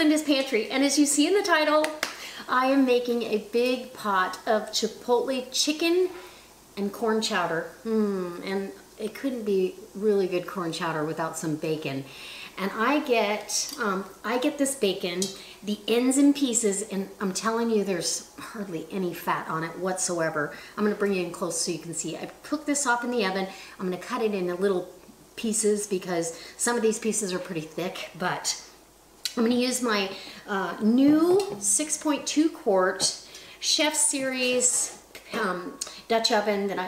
Linda's Pantry, and as you see in the title, I am making a big pot of Chipotle chicken and corn chowder. And it couldn't be really good corn chowder without some bacon. And I get this bacon, the ends and pieces, and I'm telling you there's hardly any fat on it whatsoever. I'm gonna bring you in close so you can see. I cooked this off in the oven. I'm gonna cut it into little pieces because some of these pieces are pretty thick, but I'm gonna use my new 6.2 quart Chef Series Dutch oven that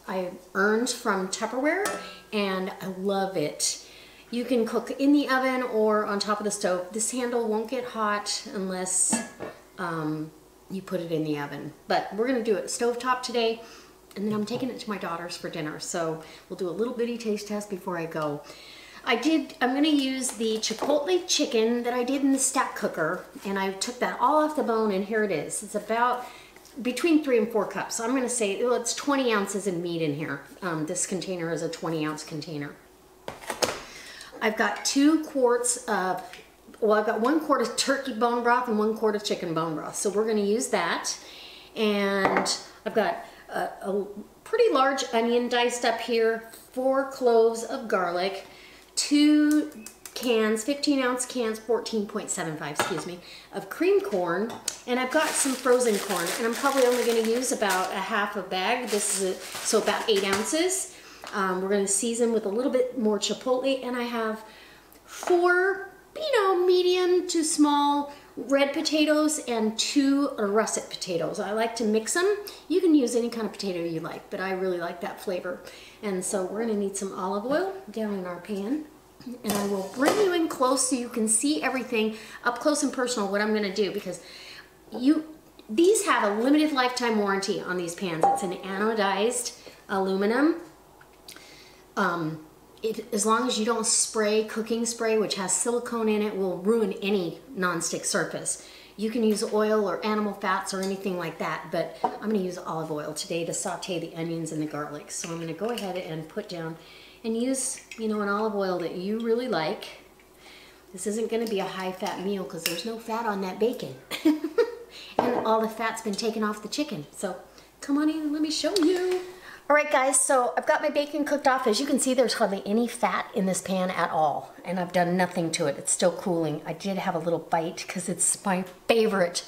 I earned from Tupperware, and I love it. You can cook in the oven or on top of the stove. This handle won't get hot unless you put it in the oven. But we're gonna do it stovetop today, and then I'm taking it to my daughter's for dinner. So we'll do a little bitty taste test before I go. I'm gonna use the Chipotle chicken that I did in the stack cooker, and I took that all off the bone, and here it is. It's about between 3 and 4 cups. So I'm gonna say, well, it's 20 ounces of meat in here. This container is a 20-ounce container. I've got 2 quarts of, well, I've got 1 quart of turkey bone broth and 1 quart of chicken bone broth. So we're gonna use that. And I've got a pretty large onion diced up here, 4 cloves of garlic, 2 cans, 15-ounce cans, 14.75, excuse me, of cream corn, and I've got some frozen corn, and I'm probably only going to use about a half a bag. This is so about 8 ounces. We're going to season with a little bit more chipotle, and I have 4, medium to small red potatoes and 2 russet potatoes. I like to mix them. You can use any kind of potato you like, but I really like that flavor. And so we're going to need some olive oil down in our pan. And I will bring you in close so you can see everything up close and personal what I'm going to do, because these have a limited lifetime warranty on these pans. It's an anodized aluminum. As long as you don't spray cooking spray, which has silicone in it, will ruin any nonstick surface. You can use oil or animal fats or anything like that, but I'm going to use olive oil today to saute the onions and the garlic. So I'm going to go ahead and put down and use, an olive oil that you really like. This isn't going to be a high-fat meal because there's no fat on that bacon. And all the fat's been taken off the chicken. So come on in and let me show you. All right, guys, so I've got my bacon cooked off. As you can see, there's hardly any fat in this pan at all, and I've done nothing to it. It's still cooling. I did have a little bite because it's my favorite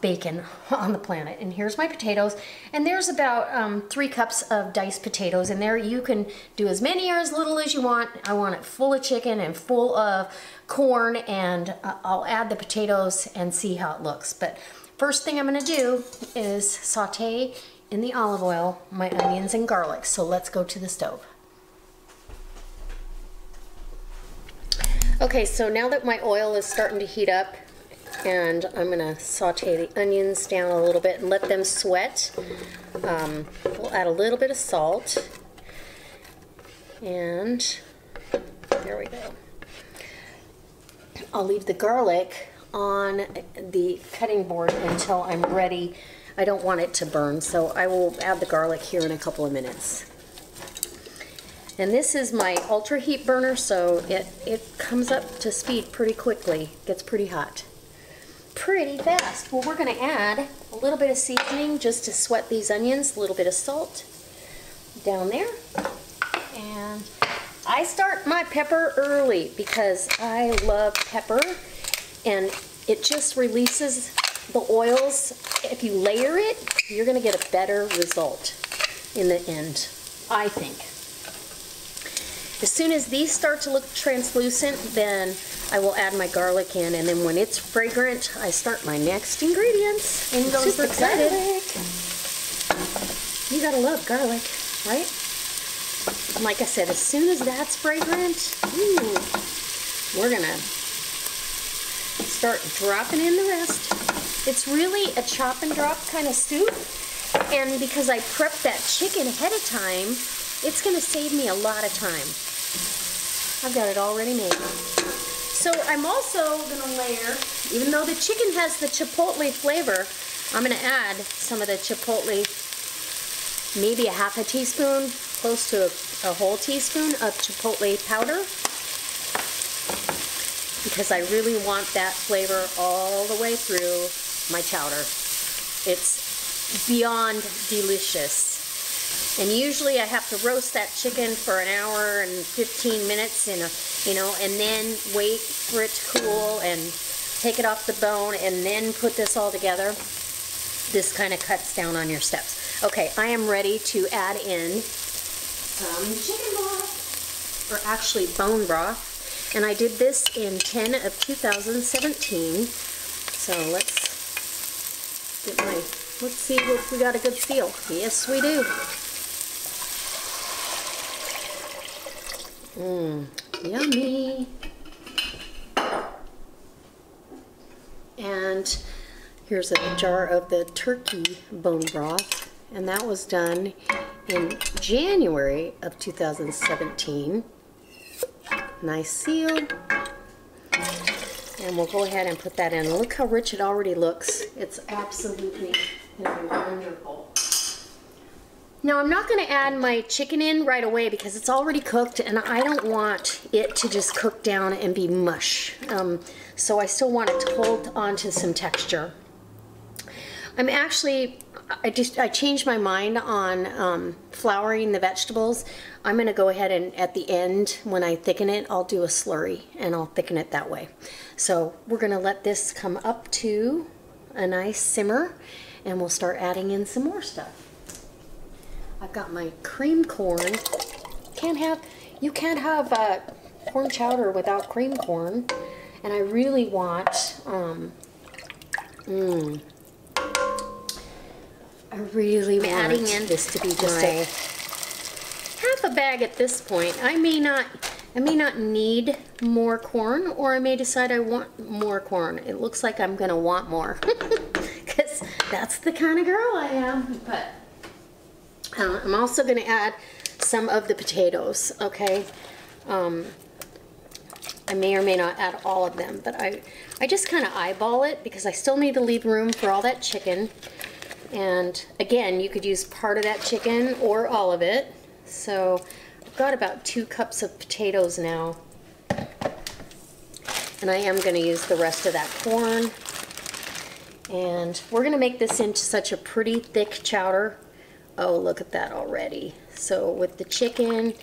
bacon on the planet. And here's my potatoes, and there's about 3 cups of diced potatoes in there. You can do as many or as little as you want. I want it full of chicken and full of corn, and I'll add the potatoes and see how it looks. But first thing I'm going to do is saute in the olive oil my onions and garlic. So let's go to the stove. Okay, so now that my oil is starting to heat up, and I'm gonna saute the onions down a little bit and let them sweat. We'll add a little bit of salt, and there we go. I'll leave the garlic on the cutting board until I'm ready. I don't want it to burn, so I will add the garlic here in a couple of minutes. And this is my ultra heat burner, so it comes up to speed pretty quickly. Gets pretty hot pretty fast. Well, we're going to add a little bit of seasoning just to sweat these onions, a little bit of salt down there. And I start my pepper early because I love pepper, and it just releases the oils. If you layer it, you're going to get a better result in the end, I think. As soon as these start to look translucent, then I will add my garlic in, and then when it's fragrant, I start my next ingredients. And goes the garlic. You gotta love garlic, right? And like I said, as soon as that's fragrant, we're gonna start dropping in the rest. It's really a chop and drop kind of soup, and because I prepped that chicken ahead of time, it's gonna save me a lot of time. I've got it already made. So I'm also gonna layer, even though the chicken has the chipotle flavor, I'm gonna add some of the chipotle, maybe a half a teaspoon, close to a whole teaspoon of chipotle powder. because I really want that flavor all the way through my chowder. It's beyond delicious. And usually I have to roast that chicken for an hour and 15 minutes in a, and then wait for it to cool and take it off the bone and then put this all together. This kind of cuts down on your steps. Okay, I am ready to add in some chicken broth, or actually bone broth. And I did this in 10 of 2017. So let's see if we got a good feel. Yes, we do. Yummy. And here's a jar of the turkey bone broth, and that was done in January of 2017. Nice seal. And we'll go ahead and put that in. Look how rich it already looks. It's absolutely wonderful. Now I'm not going to add my chicken in right away because it's already cooked and I don't want it to just cook down and be mush. So I still want it to hold on to some texture. I changed my mind on flouring the vegetables. I'm going to go ahead and at the end, when I thicken it, I'll do a slurry and I'll thicken it that way. So we're going to let this come up to a nice simmer and we'll start adding in some more stuff. I've got my cream corn. You can't have corn chowder without cream corn. And I really want, adding in this to be just a half a bag at this point. I may not need more corn, or I may decide I want more corn. It looks like I'm gonna want more because that's the kind of girl I am. But I'm also gonna add some of the potatoes. Okay, I may or may not add all of them, but I just kind of eyeball it because I still need to leave room for all that chicken. And again, you could use part of that chicken or all of it. So I've got about 2 cups of potatoes now. And I am going to use the rest of that corn. And we're going to make this into such a pretty thick chowder. Oh, look at that already. So with the chicken,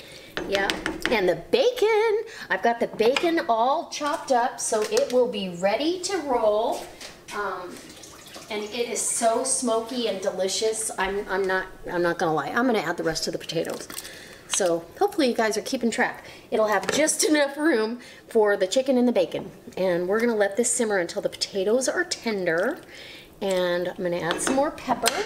yeah, and the bacon, I've got the bacon all chopped up so it will be ready to roll. And it is so smoky and delicious. I'm not gonna lie. I'm gonna add the rest of the potatoes. So hopefully you guys are keeping track. It'll have just enough room for the chicken and the bacon. And we're gonna let this simmer until the potatoes are tender. And I'm gonna add some more pepper.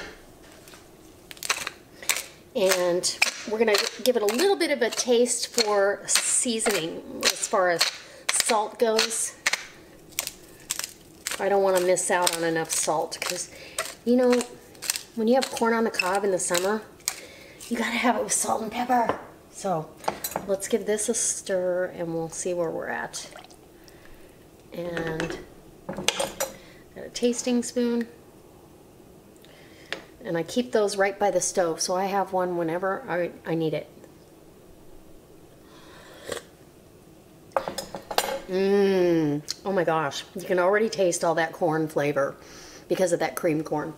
And we're gonna give it a little bit of a taste for seasoning as far as salt goes. I don't want to miss out on enough salt because, you know, when you have corn on the cob in the summer, you gotta have it with salt and pepper. So let's give this a stir and we'll see where we're at. And got a tasting spoon. And I keep those right by the stove, so I have one whenever I need it. Oh my gosh, you can already taste all that corn flavor because of that cream corn.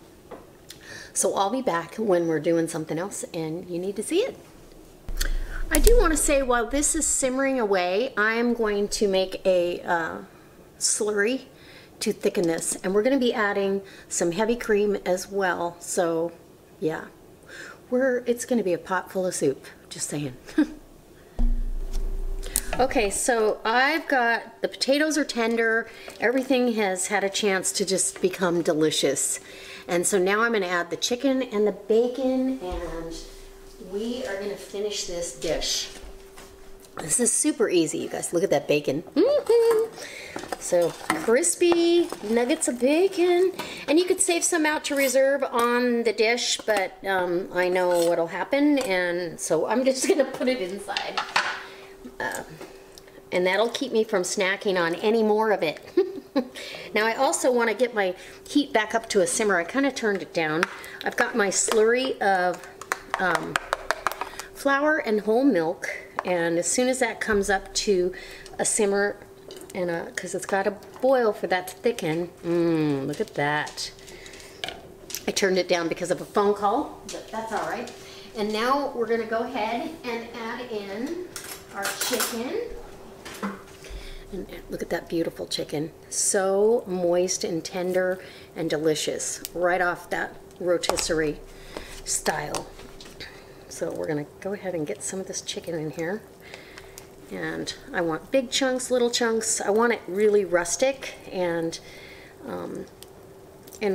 So I'll be back when we're doing something else and you need to see it. I do want to say while this is simmering away, I'm going to make a slurry to thicken this, and we're going to be adding some heavy cream as well. So yeah, it's going to be a pot full of soup, just saying. Okay, so I've got, the potatoes are tender, everything has had a chance to just become delicious. And so now I'm going to add the chicken and the bacon, and we are going to finish this dish. This is super easy, you guys. Look at that bacon. So crispy nuggets of bacon, and you could save some out to reserve on the dish, but I know what'll happen, and so I'm just going to put it inside. And that'll keep me from snacking on any more of it. Now I also want to get my heat back up to a simmer. I kind of turned it down. I've got my slurry of flour and whole milk, and as soon as that comes up to a simmer, And because it's got to boil for that to thicken. Look at that. I turned it down because of a phone call, but that's all right. And now we're gonna go ahead and add in our chicken. And look at that beautiful chicken. So moist and tender and delicious, right off that rotisserie style. So we're gonna go ahead and get some of this chicken in here. And I want big chunks, little chunks. I want it really rustic, and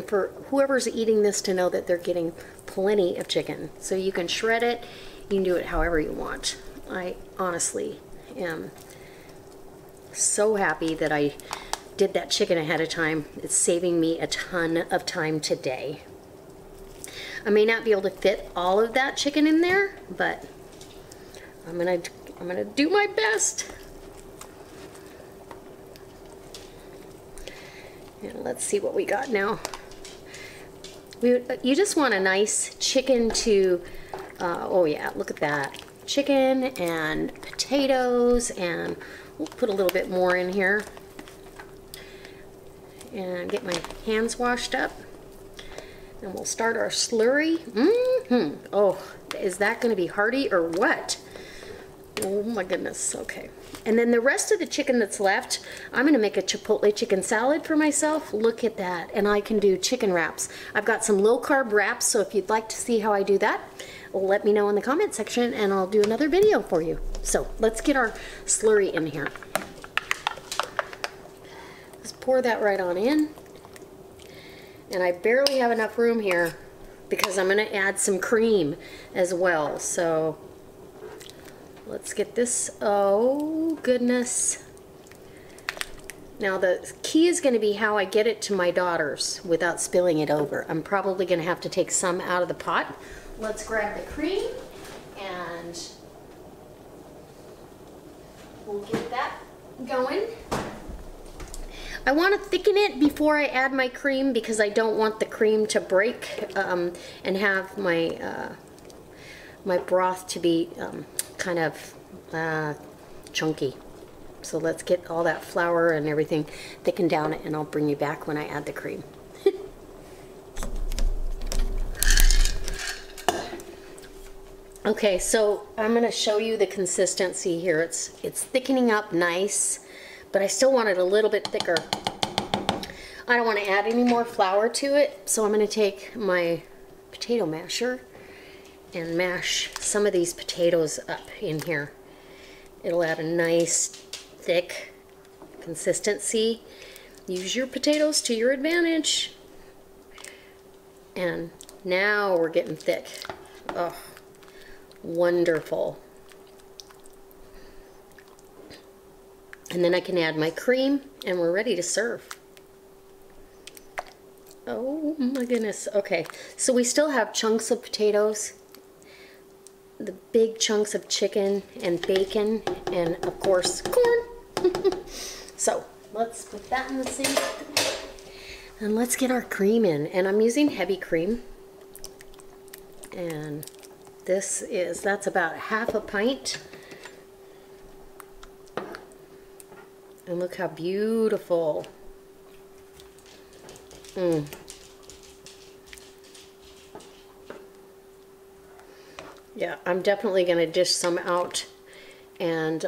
for whoever's eating this to know that they're getting plenty of chicken. So you can shred it, you can do it however you want. I honestly am so happy that I did that chicken ahead of time. It's saving me a ton of time today. I may not be able to fit all of that chicken in there, but I'm gonna do my best. And let's see what we got now. You just want a nice chicken to, oh yeah, look at that. Chicken and potatoes, and we'll put a little bit more in here. And get my hands washed up. And we'll start our slurry. Oh, is that gonna be hearty or what? Oh my goodness, okay. And then the rest of the chicken that's left, I'm gonna make a Chipotle chicken salad for myself. Look at that, and I can do chicken wraps. I've got some low carb wraps, so if you'd like to see how I do that, let me know in the comment section and I'll do another video for you. So let's get our slurry in here. Just pour that right on in. And I barely have enough room here because I'm gonna add some cream as well, so let's get this. Oh goodness. Now the key is going to be how I get it to my daughters without spilling it over. I'm probably going to have to take some out of the pot. Let's grab the cream and we'll get that going. I want to thicken it before I add my cream because I don't want the cream to break and have my my broth to be kind of chunky. So let's get all that flour and everything thickened down, and I'll bring you back when I add the cream. Okay, so I'm going to show you the consistency here. It's thickening up nice, but I still want it a little bit thicker. I don't want to add any more flour to it, so I'm going to take my potato masher and mash some of these potatoes up in here. It'll add a nice thick consistency. Use your potatoes to your advantage. And now we're getting thick. Oh, wonderful. And then I can add my cream and we're ready to serve. Oh my goodness. Okay, so we still have chunks of potatoes, the big chunks of chicken and bacon, and of course corn. So let's put that in the sink and let's get our cream in. And I'm using heavy cream, and that's about half a pint. And look how beautiful. Yeah, I'm definitely going to dish some out, and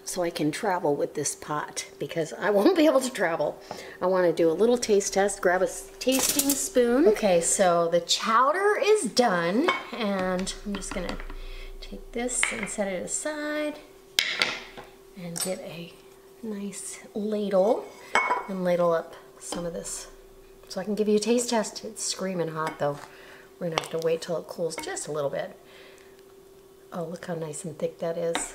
so I can travel with this pot because I won't be able to travel. I want to do a little taste test. Grab a tasting spoon. Okay, so the chowder is done, and I'm just going to take this and set it aside and get a nice ladle and ladle up some of this so I can give you a taste test. It's screaming hot though. We're gonna have to wait till it cools just a little bit. Oh, look how nice and thick that is.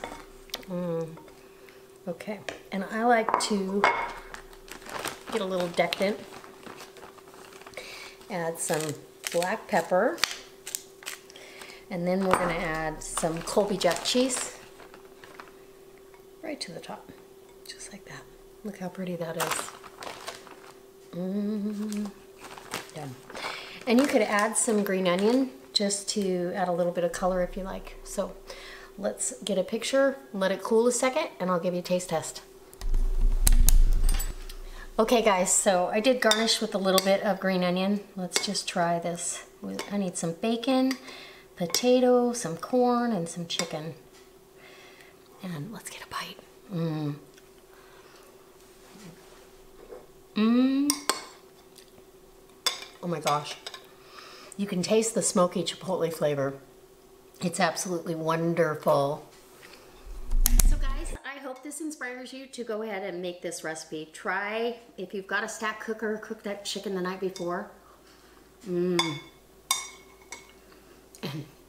Okay, and I like to get a little decadent. Add some black pepper, and then we're gonna add some Colby Jack cheese right to the top. Just like that. Look how pretty that is. Done. And you could add some green onion just to add a little bit of color if you like. So let's get a picture, let it cool a second, and I'll give you a taste test. Okay guys, so I did garnish with a little bit of green onion. Let's just try this. I need some bacon, potato, some corn, and some chicken. And let's get a bite. Mmm. Mmm. Oh my gosh. You can taste the smoky chipotle flavor. It's absolutely wonderful. So guys, I hope this inspires you to go ahead and make this recipe. Try, if you've got a stack cooker, cook that chicken the night before. And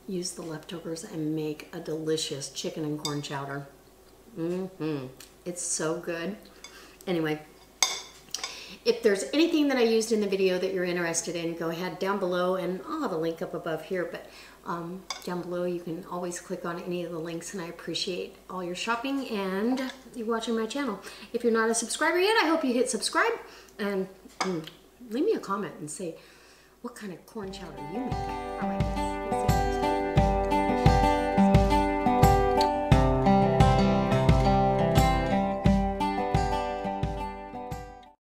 use the leftovers and make a delicious chicken and corn chowder. It's so good. Anyway, if there's anything that I used in the video that you're interested in, go ahead down below, and I'll have a link up above here, but down below you can always click on any of the links, and I appreciate all your shopping and you watching my channel. If you're not a subscriber yet, I hope you hit subscribe, and leave me a comment and say what kind of corn chowder you make. All right, guys.